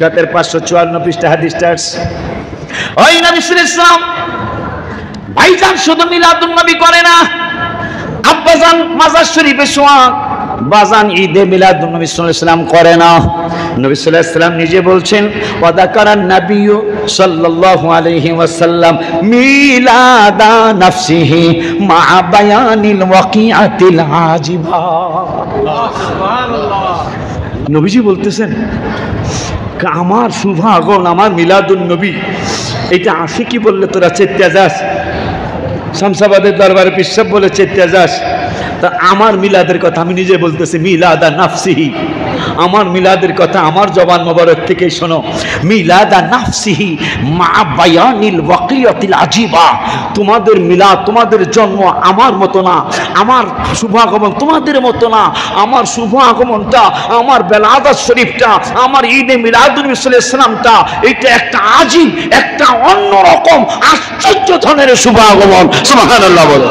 কাতের 554 পৃষ্ঠা হাদিসটা ওই নবী সাল্লাল্লাহু আলাইহি ওয়াসাল্লাম ভাইজান শুধু মিলাদুন নবী করে না, আব্বাজান মাজার শরীফে শোয়া, বাজান ঈদে মিলাদুন নবী সাল্লাল্লাহু আলাইহি ওয়াসাল্লাম করে না। নবী সাল্লাল্লাহু আলাইহি ওয়াসাল্লাম নিজে বলছেন ওয়া যাকারান নাবিয়্যু সাল্লাল্লাহু আলাইহি ওয়াসাল্লাম মিলাদা নাফসিহি মা বায়ানিল ওয়াকিআতিল আজিবা। সুবহানাল্লাহ। নবীজি বলতেছেন আমার শুভাগমন, আমার মিলাদুন নবী, এটা আশিকি বললে তোরা চেত্যা যাস, শামসাবাদের দরবারে পিসাব বলে চেত্যা যাস, তা আমার মিলাদের কথা আমি নিজে বলতেছি মিলাদা নাফসিহি, আমার মিলাদের কথা আমার জবান মোবারক থেকেই শোনো। মিলাদা নাফসিহি মা বায়ানিল ওয়াকিয়াতিল আজিবা। তোমাদের মিলাদ, তোমাদের জন্ম আমার মতো না, আমার শুভাগমন তোমাদের মতো না। আমার শুভ আগমনটা, আমার বেলাদাত শরীফটা, আমার ঈদে মিলাদুন নবী সাল্লাল্লাহু আলাইহি ওয়াসাল্লামটা, এটা একটা আজিব, একটা অন্যরকম আশ্চর্য ধরনের শুভ আগমন। সুবহানাল্লাহ বলো।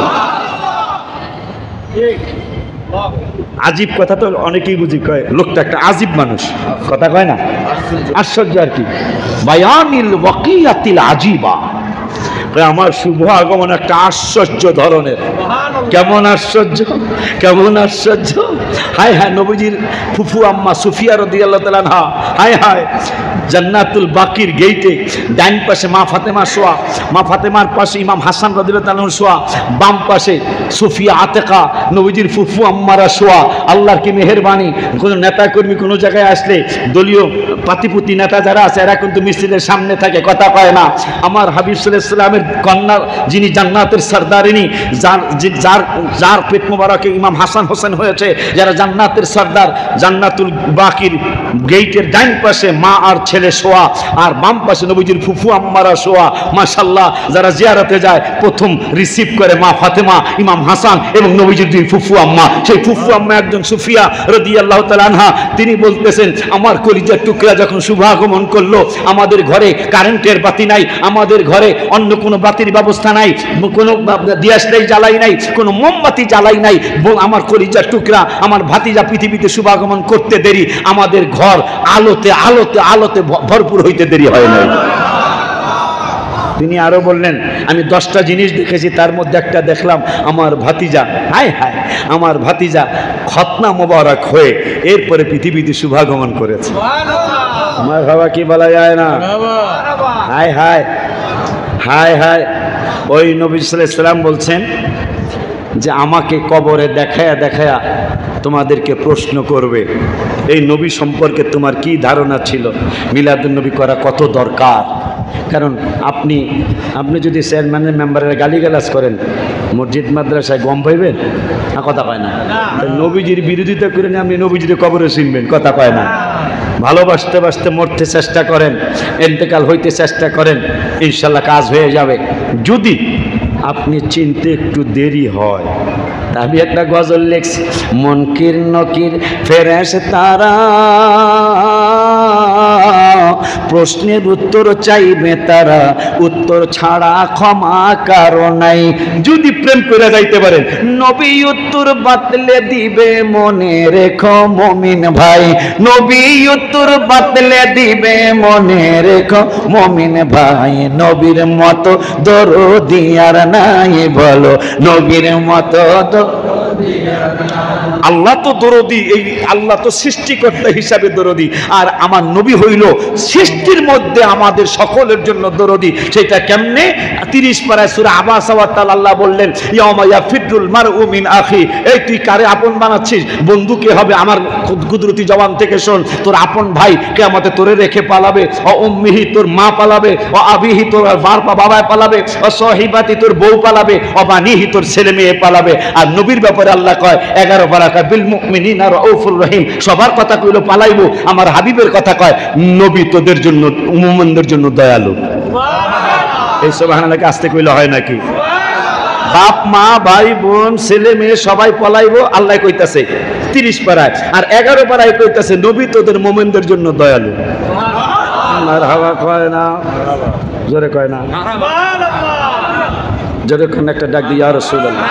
আজিব কথা তো অনেকেই বুঝি, কয় লোকটা একটা আজিব মানুষ, কথা কয় না, আশ্চর্য আর কি। বায়ানিল ওয়াকিয়াতিল আজিবা, আমার শুভ আগমন একটা আশ্চর্য ধরনের। কেমন আশ্চর্য, কেমন আশ্চর্য! হায় হায়, নবীজির ফুফু আম্মা সুফিয়া রাদিয়াল্লাহু তাআলা আনহা, হায় হায়, জান্নাতুল বাকির গেইটে ডান পাশে মা ফাতেমা শোয়া, মা ফাতেমার পাশে ইমাম হাসান রাদিয়াল্লাহু তাআলা শোয়া, বাম পাশে সুফিয়া আতেকা নবীজির ফুফু আম্মারা শোয়া। আল্লাহর কি মেহেরবানি! কোনো নেতা কর্মী কোনো জায়গায় আসলে, দলীয় পাতিপুতি নেতা যারা আছে, এরা কিন্তু মিছিলের সামনে থাকে, কথা কয় না। আমার হাবিব সাল্লাল্লাহু আলাইহি ওয়াসাল্লামের কন্যা, যিনি জান্নাতের সরদারিনী, যার পেট মোবারকে ইমাম হাসান হোসেন হয়েছে, যারা জান্নাতের সরদার, জান্নাতুল বাকির গেইটের ডান পাশে মা আর ছেলে শোয়া, আর বাম পাশে নবীজির ফুফু আম্মারা শোয়া। মাশাআল্লাহ, যারা জিয়ারতে যায় প্রথম রিসিভ করে মা ফাতেমা, ইমাম হাসান এবং নবীজির দুই ফুফু আম্মা। সেই ফুফু আম্মা একজন সুফিয়া রাদিয়াল্লাহু তাআলা আনহা, তিনি বলতেছেন আমার কলিজার টুকরা যখন শুভ আগমন করলো, আমাদের ঘরে কারেন্টের বাতি নাই, আমাদের ঘরে অন্য কোনো বাতির ব্যবস্থা নাই, কোনো দিয়াশলাই জ্বালাই নাই, কোনো মোমবাতি জ্বালাই নাই, আমার কলিজার টুকরা, আমার ভাতিজা পৃথিবীতে শুভাগমন করতে দেরি, আমাদের ঘর আলোতে আলোতে আলোতে ভরপুর হইতে দেরি হয় নাই। তিনি আরো বললেন আমি 10টা জিনিস দেখেছি, তার মধ্যে একটা দেখলাম আমার ভাতিজা, হায় হায়, আমার ভাতিজা খতনা মোবারক হয়ে এরপরে পৃথিবীতে শুভাগমন করেছে। আমার বাবা কি বলা যায় না, হায় হায় হায় হায়। ওই নবী সাল্লাল্লাহু আলাইহি ওয়াসাল্লাম বলছেন যে আমাকে কবরে দেখায়া দেখায়া তোমাদেরকে প্রশ্ন করবে এই নবী সম্পর্কে তোমার কি ধারণা ছিল, মিলাদুন নবী করা কত দরকার। কারণ আপনি যদি চেয়ারম্যানের মেম্বারের গালিগালাজ করেন, মসজিদ মাদ্রাসায় গম পাইবেন না, কথা পায় না। নবীজির বিরোধিতা করে আপনি নবীজির কবরে শুনবেন, কথা পায় না। ভালোবাসতে বাসতে মরতে চেষ্টা করেন, ইন্তেকাল হইতে চেষ্টা করেন, ইনশাল্লাহ কাজ হয়ে যাবে। যদি আপনি চিনতে একটু দেরি হয়, আমি একটা গজল লিখছি, মুনকির নকির ফেরেশতারা প্রশ্নের উত্তর চাইবে তারা, উত্তর ছাড়া ক্ষমা কারো নাই। যদি প্রেম করে যাইতে পারেন, নবী উত্তর বাতলে দিবে মনে রেখো মুমিন ভাই, নবী উত্তর বাতলে দিবে মনে রেখো মুমিন ভাই। নবীর মতো দরদি আর নাই বলো, নবীর মতো আল্লাহ তো দরদি, এই আল্লাহ তো সৃষ্টিকর্তা হিসাবে দরদি, আর আমার নবী হইল সৃষ্টির মধ্যে আমাদের সকলের জন্য দরদি। সেটা কেমনে? 30 পারায় সূরা আবাসা ওয়া তাআলা আল্লাহ বললেন ইয়াউমা ইয়াফিরুল মারউ মিন আখি, এই তুই কারে আপন বানাচ্ছিস? বন্ধু কে হবে? আমার কুদরতি জবান থেকে শোন, তোর আপন ভাই কিয়ামতে তোরে রেখে পালাবে, ও উম্মিহি তোর মা পালাবে, ও আবিহি তোর বাবায় পালাবে, ও সহিবাতি তোর বউ পালাবে, ও বানিহি তোর ছেলে মেয়ে পালাবে। আর নবীর ব্যাপারে আল্লাহ কয় 11 পারা বিল মুমিনিনা রাউফুর রহিম, সবার কথা কইলো পালাইবো। আমার হাবিবের কথা কয় নবী তোদের জন্য, মুমিনদের জন্য দয়ালু। এই সুবহানাল্লাহকে আস্তে কইলে হয় নাকি? বাপ মা ভাই বোন ছেলে মেয়ে সবাই পলাইবো, আল্লাহ কইতাছে 30 পারায়, আর 11 পারায় কইতাছে নবী তোদের মুমিনদের জন্য দয়ালু। মারহাবা কয় না, জোরে কয় না, জোরে কোন একটা ডাক দি ইয়া রাসূলুল্লাহ,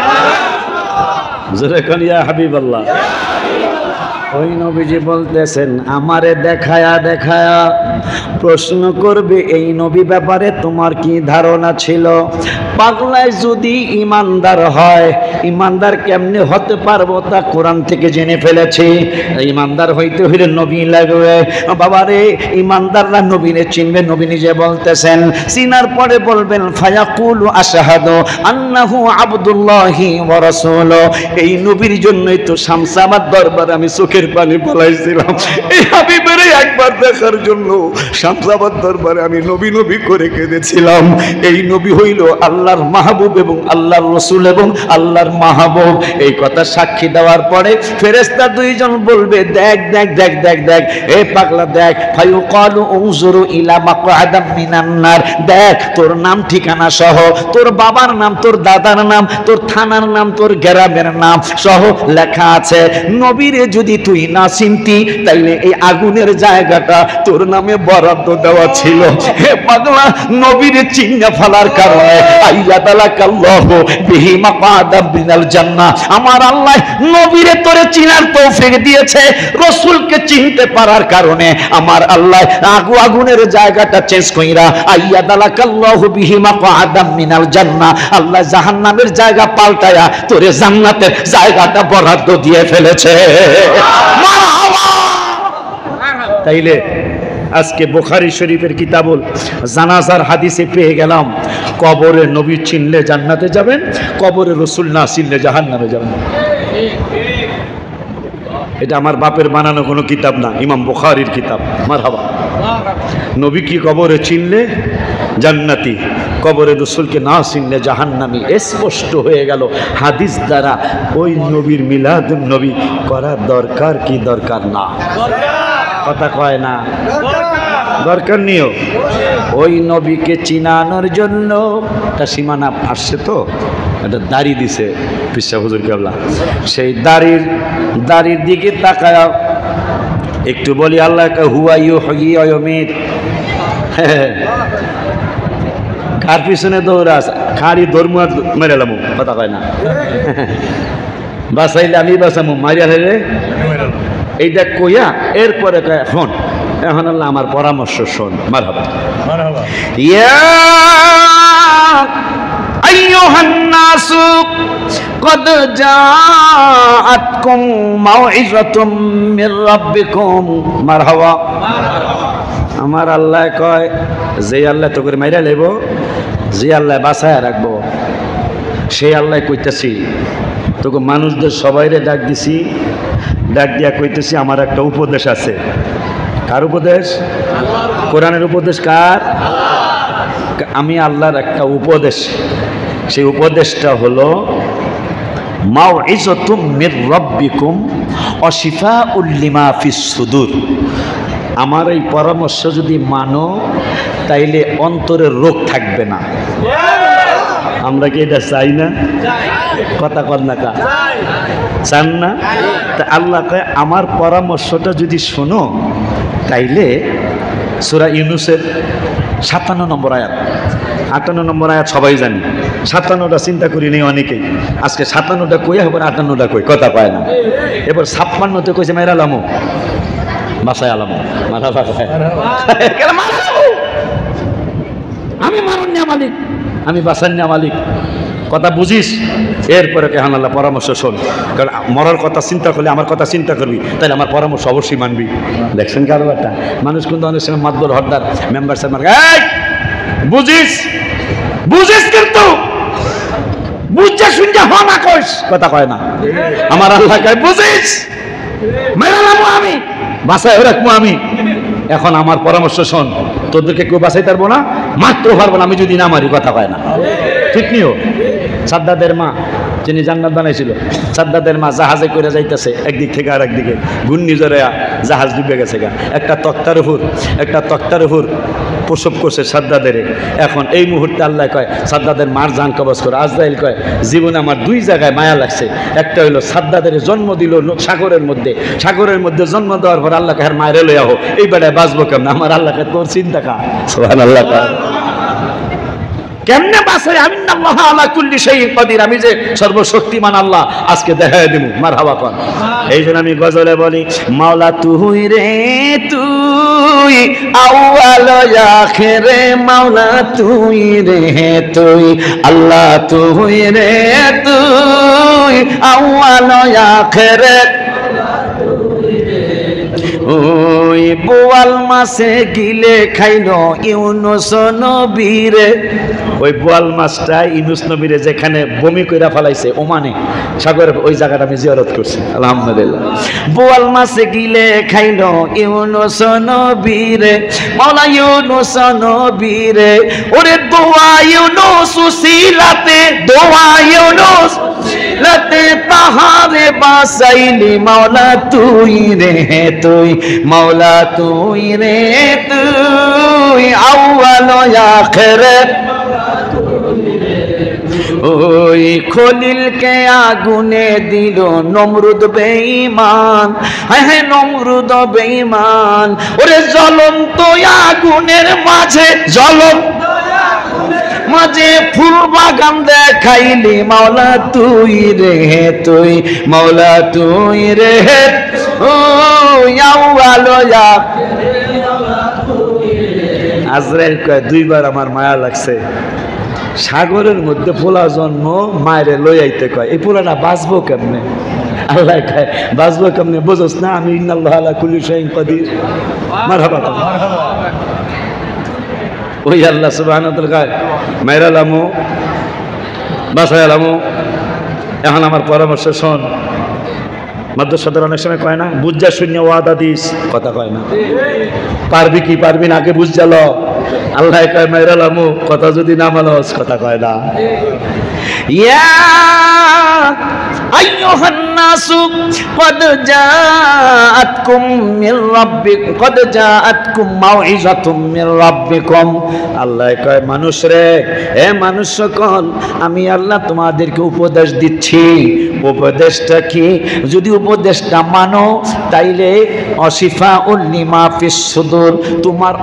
জোরে কোন ইয়া হাবিবাল্লাহ। ওই নবীজি বলতেছেন আমারে দেখায়া দেখায়া প্রশ্ন করবে এই নবী ব্যাপারে তোমার কি ধারণা ছিল। পাগলায় যদি ইমানদার হয়, ইমানদার কেমনে হতে পারবো তা কোরআন থেকে জেনে ফেলেছি। ইমানদার হইতে হইলে নবী লাগবে। বাবারে ইমানদাররা নবীরে চিনবে। নবী নিজে বলতেছেন, চিনার পরে বলবেন ফায়াকুলু আশহাদু আন্নাহু আবদুল্লাহি ওয়া রাসূলুহু। এই নবীর জন্যই তো শামসাবাদ দরবারে আমি চোখের পানি ফলাইছিলাম। এই হাবিবের একবার দেখার জন্য শামসাবাদ দরবারে আমি নবী নবী করে কেঁদেছিলাম। এই নবী হইল আল্লাহর মাহবুব এবং আল্লাহর রাসূল এবং আল্লাহর মাহবুব। এই কথা সাক্ষী দেওয়ার পরে ফেরেশতা দুইজন বলবে দেখ দেখ দেখ দেখ দেখ এ পাগলা দেখ। ফায়ুকালু উনজুরু ইলা মাকআদাম মিনান নার। দেখ তোর নাম ঠিকানা সহ, তোর বাবার নাম, তোর দাদার নাম, তোর থানার নাম, তোর গ্রামের নাম সহ লেখা আছে। নবীরে যদি তুই না চিনতি তাইলে এই আগুনের জায়গাটা তোর নামে বরাদ্দ দেওয়া ছিল। হে পাগলা, নবীরে চিন্না ফেলার কারণে আইয়াদালাকাল্লাহু বিহি মাকআদাম মিনাল জান্নাহ। আমার আল্লাহ নবীরে তোরে চিনার তৌফিক দিয়েছে। রাসূলকে চিনতে পারার কারণে আমার আল্লাহ আগুনের জায়গাটা চেঞ্জ কইরা আইয়াদালাকাল্লাহু বিহি মাকআদাম মিনাল জান্নাহ, আল্লাহ জাহান্নামের জায়গা পাল্টায়া তোরে জান্নাতের জায়গাটা বরাদ্দ দিয়ে ফেলেছে। তাইলে আজকে বুখারী শরীফের কিতাবুল জানাজার হাদিসে পেয়ে গেলাম কবরে নবী চিনলে জান্নাতে যাবেন, কবরে রাসূল না চিনলে জাহান্নামে যাবেন। এটা আমার বাপের বানানো কোনো কিতাব না, ইমাম বুখারীর কিতাব। মারহাবা। নবী কি কবরে চিনলে জান্নাতি, কবরে রাসূলকে না চিনলে জাহান্নামী। স্পষ্ট হয়ে গেল হাদিস দ্বারা। ওই নবীর মিলাদুন নবী করার দরকার কি দরকার না? কথা কয় না, দরকার নিও। ওই নবীকে চিনানোর জন্য একটা সীমানা আসছে, তো একটা দাড়ি দিছে পিসা হুজুর কেবলা। সেই দাড়ির দিকে তাকায় একটু বলি আল্লাহ হুয়া ইউহয়ি ওয়া ইউমীত। কার পিছনে দৌড়াস? খালি ধর্ম মেরে এলাম, কথা কয় না। বাঁচাইলে আমি বাঁচামু, মারিয়া হেরে এইটা কইয়া এরপরে ফোন এখন আল্লাহ আমার পরামর্শ শোন। মারহাবা মারহাবা। ইয়া আইয়ুহান নাসু قد جاءتكم موعظة من ربكم। মারহাবা। আমার আল্লাহ কয় যে আল্লাহ তো করে মাইরা লইব, যে আল্লাহ বাঁচায় রাখবো, সেই আল্লাহ কইতেছি তোকে মানুষদের সবাইরে ডাক দিছি, ডাক দিয়া কইতেছি আমার একটা উপদেশ আছে। কার উপদেশ? কোরআনের উপদেশ। কার? আমি আল্লাহর একটা উপদেশ। সেই উপদেশটা হলো মাউইযাতুম মির রাব্বিকুম ওয়া শিফাউল লিমা ফিস সুদূর। আমার এই পরামর্শ যদি মানো তাইলে অন্তরের রোগ থাকবে না। আমরা কি এটা চাই না? কথা কর না কা চান না? তা আল্লাহ কয় আমার পরামর্শটা যদি শোনো তাইলে সূরা ইউনূসের 57 নম্বর আয়াত, 58 নম্বর আয়াত সবাই জানি, 57টা চিন্তা করি নেই অনেকেই। আজকে 57টা কই, এবার 58টা কই, কথা পায় না। এবার 56তে কইছে মেরা লামো বাসায় আলামো মারা বাসায় আমি মারুন না মালিক, আমি বাসান না মালিক। কথা বুঝিস? এরপরে কেহান আল্লাহ পরামর্শ শোন। কারণ মরার কথা চিন্তা করলে আমার কথা চিন্তা করবি, তাহলে আমার পরামর্শ অবশ্যই মানবি। দেখছেন কারো একটা মানুষ কিন্তু অনেক সময় মাতবর হরদার মেম্বার সাহেব বুঝিস বুঝিস কিন্তু বুঝছে শুনছে হ না কইস, কথা কয় না। আমার আল্লাহ কয় বুঝিস মেরা নামো আমি, বাসায় রাখবো আমি। এখন আমার পরামর্শ শোন, তোদেরকে কেউ বাঁচাই পারবো না, মাত্র পারবো না আমি যদি না মারি, কথা কয় না। ঠিক নিও। সাদ্দাদের মা যিনি জান্নাত বানাইছিল, সাদ্দাদের মা জাহাজে করে যাইতেছে একদিক থেকে আর একদিকে, ঘূর্ণিঝড়ে জাহাজ ডুবে গেছে গা। একটা তক্তার উপর প্রসব করছে সাদ্দাদের। এখন এই মুহূর্তে আল্লাহ কয় সাদ্দাদের মার জান কবজ করে। আজরাইল কয় জীবনে আমার দুই জায়গায় মায়া লাগছে। একটা হইলো সাদ্দাদের জন্ম দিল সাগরের মধ্যে জন্ম দেওয়ার পর আল্লাহ কয় মায়ের লইয়া হোক, এই বেড়ায় বাঁচবো কেমন? আমার আল্লাহকে তোর চিন্তা কা সুবহানাল্লাহ। কেমনে বাঁচাই? আমিনাল্লাহ আলা কুল্লি শাইইন কাদির, আমি যে সর্বশক্তিমান আল্লাহ আজকে দেখায় দেব। মারহাবা কোন। এই জন্য আমি গজলে বলি, মাওলা তুই রে তুই আউয়াল আখিরে, মাওলা তুই রে তুই, আল্লাহ তুই রে তুই আউয়াল আখিরে। ওই বোয়াল মাছে গিলে খাইলো ইউনুস নবীরে, ওই বোয়াল মাছটা ইউনুস নবীরে যেখানে বমি কইরা ফেলাইছে ওমানে সাগরের ওই জায়গাটা আমি জিয়ারত করছি আলহামদুলিল্লাহ। বোয়াল মাছে গিলে খাইলো ইউনুস নবীরে, মাওলা ইউনুস নবীরে, ওরে দোয়া ইউনুস উসিলাতে, দোয়া ইউনুস উসিলাতে তাহারে বাসাইলি, মাওলা তুই রে তুই, মাওলা তুই রে তুই আউয়াল আখিরে। ওই খলিলকে আগুনে দিল নমরুদ বেঈমান, হায় হায় নমরুদ বেঈমান, ওরে জ্বলন্ত আগুনের মাঝে, জ্বলন্ত মাঝে ফুল বাগান দেখাইলি, মাওলা তুই রে তুই, মাওলা তুই রে তুই আউয়াল আখিরে। আজরাইল কয় দুইবার আমার মায়া লাগছে, সাগরের মধ্যে পোলা জন্ম মায়েরে লই আইতে কয়, এই পোলাটা বাঁচবো কেমনে? আল্লাহ কয় বাঁচবো কেমনে বুঝোস না? আমি ইন্নাল্লাহ আলা কুল্লি শাইইন কাদির। মারহাবা। ওই আল্লাহ সুবহানাহু ওয়া তাআলা কয় মাইরালামু বাসায়ালামু। এখন আমার পরামর্শ শোন, মাদ্রাসাদের অনেক সময় কয় না বুঝা শূন্য ওয়াদা দিস, কথা কয় না, পারবি কি পারবি না আগে বুঝ জাল। আল্লাহ কয় মাইরালামু, কথা যদি না মানস, কথা কয় না। ইয়া আইয়ুহান নাসু কদ জাআতকুম মির রাব্বিকুম, কদ জাআতকুম মাউইযাতুম মির রাব্বিকুম। আল্লাহ কয় মানুষ রে, হে মানুষ সকল, আমি আল্লাহ তোমাদেরকে উপদেশ দিচ্ছি। উপদেশটা কি? যদি উপদেশটা মানো তাইলে অশিফাউল লিমা ফিস সুদূর, তোমার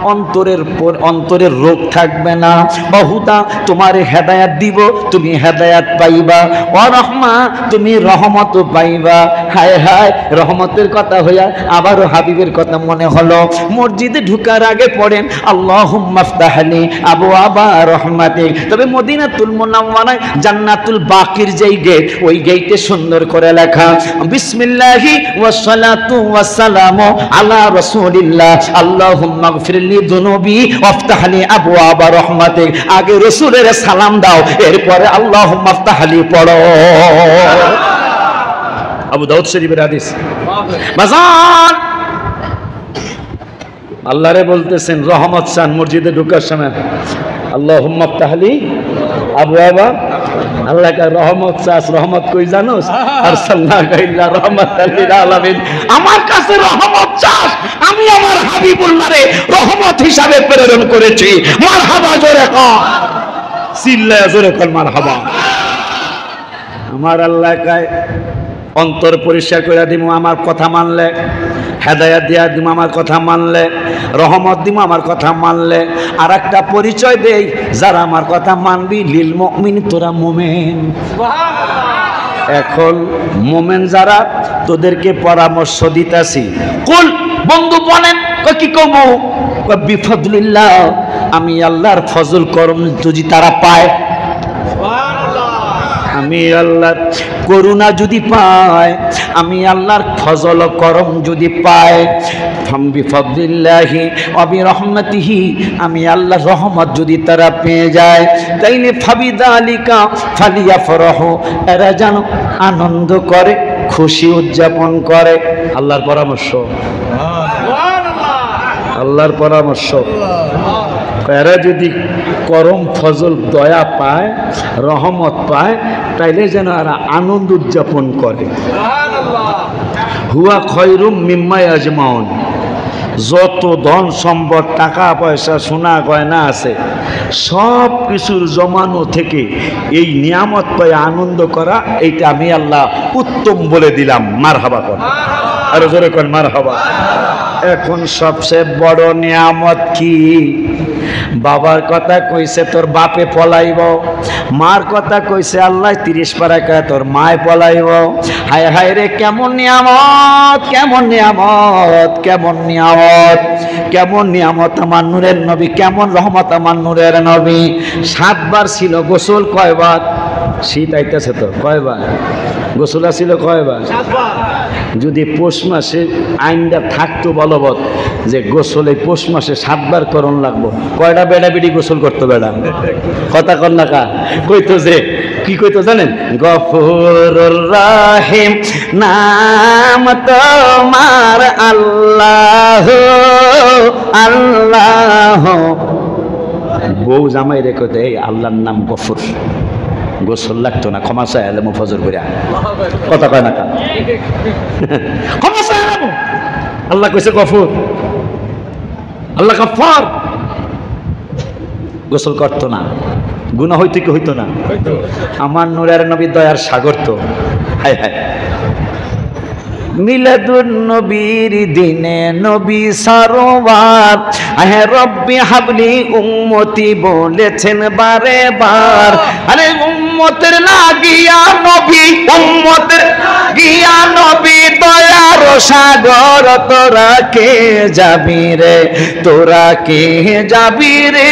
অন্তরের রোগ থাকবে না। বহুদা তোমার হেদায়াত দিব, তুমি হেদায়াত পাইবা। ও রহমা, তুমি রহমত পাইবা। হায় হায়, রহমতের কথা হইয়া আবারও হাবিবের কথা মনে হলো। মসজিদে ঢুকার আগে পড়েন আল্লাহুম্মা ফতাহলি আবওয়াবা রহমাতিক। তবে মদিনাতুল মুনাওয়ারায় জান্নাতুল বাকির যেই গেট, ওই গেটে সুন্দর করে লেখা বিসমিল্লাহি ওয়াসসালাতু ওয়াসসালামু আলা রাসূলিল্লাহ আল্লাহুম্মা গফিরলি যুনুবি ওয়াফতাহলি আবওয়াবা রহমাতিক। আগে রাসূলের সালাম দাও, এরপরে আল্লাহুম্মা ফতাহলি পড়ো। আবু দাউদ শরীফের হাদিস। বাজান আল্লাহরে বলতেছেন রহমত চান মসজিদে ঢোকার সময়, আল্লাহুম্মা ফতাহলি আবওয়াবা। আল্লাহ কা রহমত চাস, রহমত কই জানোস? আরসালনাকা ইল্লা রাহমাতাল লিল আলামিন। আমার কাছে রহমত চাস, আমি আমার হাবিবুল্লাহরে রহমত হিসাবে প্রেরণ করেছি। মারহাবা জোরে কর, চিল্লায়া জোরে কর মারহাবা। আমার আল্লাহ কায় অন্তর পরিষ্কার করে দিব আমার কথা মানলে, হেদায়াত দিয়া দিব আমার কথা মানলে, রহমত দিব আমার কথা মানলে। আর একটা পরিচয় দেই, যারা আমার কথা মানবি লিল মুমিন, তোরা মুমিন। এখন মুমিন যারা, তোদেরকে পরামর্শ দিতাছি। কুল, বন্ধু বলেন কি কব? বিফদলিল্লাহ, আমি আল্লাহর ফজল করম যদি তারা পায়, আমি আল্লাহর করুণা যদি পায়, আমি আল্লাহর ফজল করম যদি পায়, বিফদলিল্লাহি ওয়া বিরহমাতিহি, আমি আল্লাহর রহমত যদি তারা পেয়ে যায়, তাইলে ফাবিদালিকা ফালিয়াফরাহু, এরা যেন আনন্দ করে, খুশি উদযাপন করে। আল্লাহর পরামর্শ, আল্লাহর পরামর্শ। এরা যদি করম ফজল দয়া পায়, রহমত পায়, তাইলে যেন এরা আনন্দ উদযাপন করে। হুয়া খয়রুম মিম্মা ইয়াজমাউন, যত ধন সম্পদ টাকা পয়সা সোনা গয়না আছে সব কিছুর জমানো থেকে এই নিয়ামত পায় আনন্দ করা, এইটা আমি আল্লাহ উত্তম বলে দিলাম। মারহাবা কর, আরো জোরে কর মারহাবা। এখন সবচেয়ে বড় নিয়ামত কি? বাবার কথা কইছে তোর বাপে পলাইব, মার কথা কইছে আল্লাহ 30 পারা কয় তোর মায় পলাইব। হায় হায় রে কেমন নিয়ামত, কেমন নিয়ামত, কেমন নিয়ামত, কেমন নিয়ামত আমার নূরের নবী, কেমন রহমত আমার নূরের নবী। 7 বার ছিল গোসল, কয়বার? শীত আইতেছে তো, কয়বার গোসল ছিল? কয়বার? যদি পৌষ মাসে আইনটা থাকতো বলবৎ যে গোসল এই পৌষ মাসে 7 বার করণ লাগবো, কয়টা বেড়া বেড়ি গোসল করতো? বেড়া কথা কর না কা কইতো যে কি কইতো জানেন? গফুরুর রহিম নাম তোমার আল্লাহ আল্লাহ। বউ জামাই রে কইতো এই আল্লাহর নাম গফুর, গোসল লাগতো না, ক্ষমা চাই আলে মুফজর করে। কথা কয় না কা ক্ষমা চাই আল্লাহ কইছে গফুর, আল্লাহ গফফার। গোসল করতো না, গুনাহ হইতো কি হইতো না? আমার নূরের নবী দয়ার সাগর তো। হায় হায় মিলাদুন নবীর দিনে নবী সরোয়ার আহে রব্বি হাবলি উম্মতি বলেছেন বারে বার। আরে উম্মতের লাগিয়া নবী, উম্মতের গিয়া নবী দয়ার সাগর, তোরা কে যাবি রে, তোরা কে যাবি রে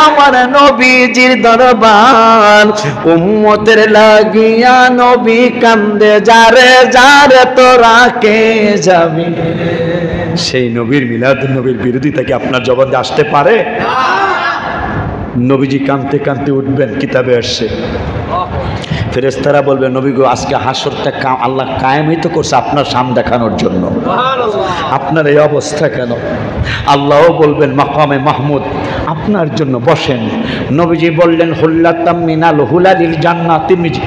আমার নবীজির দরবার। উম্মতের লাগিয়া নবী কান্দে যারে যারে, তোরা কে যাবি? সেই নবীর মিলাদুন নবীর বিরোধিতা কি আপনার জবানে আসতে পারে? নবীজি কাঁদতে কাঁদতে উঠবেন, কিতাবে আসছে ফেরেশতারা বলবে নবী গো আজকে হাসরটা আল্লাহ কায়েমই তো করছে আপনার সামনে দেখানোর জন্য, আপনার এই অবস্থা কেন? আল্লাহও বলবেন মাকামে মাহমুদ আপনার জন্য বসেন। নবীজি বললেন হুল্লাতাম মিনাল হুলালিল জান্নাত, তিরমিজি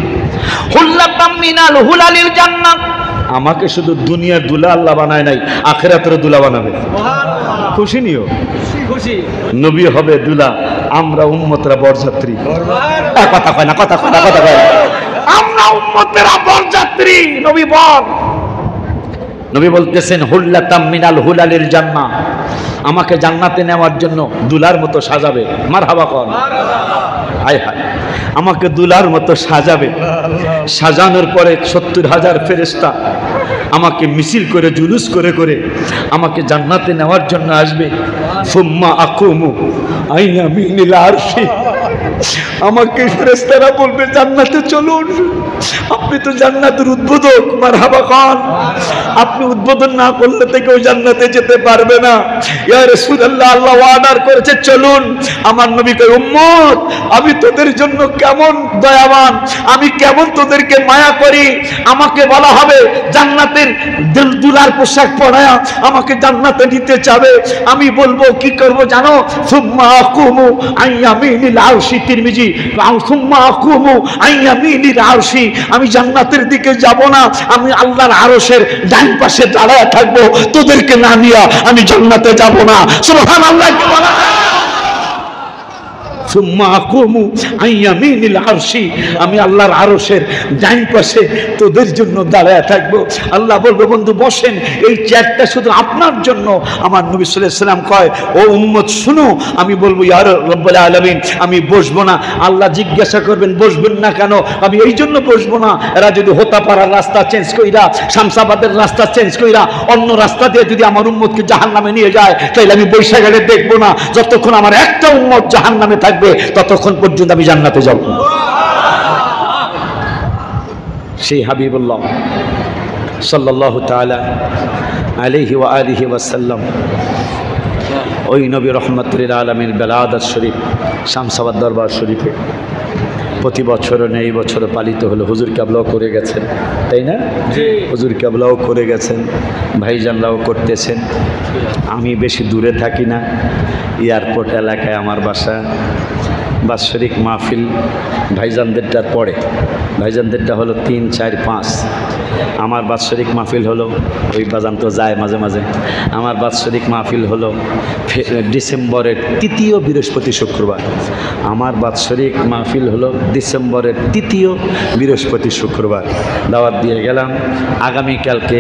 হুল্লাতাম মিনাল হুলালিল জান্নাত। আমাকে শুধু দুনিয়ার দুলা আল্লাহ বানায় নাই, আখিরাতের দুলা বানাবে। খুশি নিও, নবী হবে দুলা, আমরা উম্মতরা বরযাত্রী। কথা কয় না, কথা কয় না, কথা কয় না, আমরা উম্মতেরা বরযাত্রী। নবী বল, নবী বলতেছেন হুল্লাতাম মিনাল হুলালিল জান্নাহ, আমাকে জান্নাতে নেওয়ার জন্য দুলার মতো সাজাবে। মারহাবা কর, হায় হায় আমাকে দুলার মতো সাজাবে। সাজানোর পরে 70,000 ফেরেশতা আমাকে মিছিল করে জুলুস করে করে আমাকে জান্নাতে নেওয়ার জন্য আসবে। সুম্মা আকুমু আইনা মিনিল আরশি, আমাকে ফেরেশতারা বলবে জান্নাতে চলুন। আপনি তো জান্নাতের উদ্বোধক, মারহাবা খান, আপনি উদ্বোধন না করলে তো কেউ জান্নাতে যেতে পারবে না। ইয়া রাসূলুল্লাহ আল্লাহ অর্ডার করেছে চলুন। আমার নবী কয় উম্মত আমি তোদের জন্য কেমন দয়াবান, আমি কেমন তোদেরকে মায়া করি। আমাকে বলা হবে জান্নাতের দুলার পোশাক পরায়া আমাকে জান্নাতে নিতে চাবে, আমি বলবো কি করব জানো? সুম্মা আকুমু আইয়ামিনিল আরশি, তিরমিজি সুম্মা আকুমু আইয়ামিনিল আরশি, আমি জান্নাতের দিকে যাব না, আমি আল্লাহর আরশের ডান পাশে দাঁড়ায় থাকবো, তোদেরকে না নিয়া আমি জান্নাতে যাব না। সুবহানাল্লাহ কি বলা? সুম্মা আকুমু আইয়ামিনিল আরশি, আমি আল্লাহর আরশের ডান পাশে তোদের জন্য দাঁড়ায় থাকবো। আল্লাহ বলবে বন্ধু বসেন, এই চেয়ারটা শুধু আপনার জন্য। আমার নবী সাল্লাল্লাহু আলাইহি ওয়াসাল্লাম কয় ও উম্মত শুনো, আমি বলবো ইয়া রাব্বুল আলামিন আমি বসবো না। আল্লাহ জিজ্ঞাসা করবেন বসবেন না কেন? আমি এই জন্য বসবো না, এরা যদি হোতাপাড়ার রাস্তা চেঞ্জ কইরা, শামসাবাদের রাস্তা চেঞ্জ কইরা অন্য রাস্তা দিয়ে যদি আমার উম্মতকে জাহান্নামে নিয়ে যায়, তাহলে আমি বৈশা গেলে দেখবো না। যতক্ষণ আমার একটা উম্মত জাহান্নামে থাকবে ততক্ষণ পর্যন্ত আমি জান্নাতে যাব। সেই হাবিবুল্লাহ সাল্লাল্লাহু তাআলা আলাইহি ওয়া আলিহি ওয়াসাল্লাম, ওই নবী রহমাতুল আলামিন বেলাদাত শরীফ শামসাবাদ দরবার শরীফে প্রতি বছর এই বছর পালিত হলো। হুজুর কেবলাও করে গেছেন, তাই না? হুজুর কেবলাও করে গেছেন, ভাইজানরাও করতেছেন। আমি বেশি দূরে থাকি না, এয়ারপোর্ট এলাকায় আমার বাসা। বাৎসরিক মাহফিল ভাইজানদেরটার পরে, ভাইজানদেরটা হলো 3, 4, 5, আমার বাৎসরিক মাহফিল হলো ওই বাজান তো যায় মাঝে মাঝে। আমার বাৎসরিক মাহফিল হলো ডিসেম্বরের 3য় বৃহস্পতি শুক্রবার। আমার বাৎসরিক মাহফিল হলো ডিসেম্বরের 3য় বৃহস্পতি শুক্রবার। দাওয়াত দিয়ে গেলাম আগামীকালকে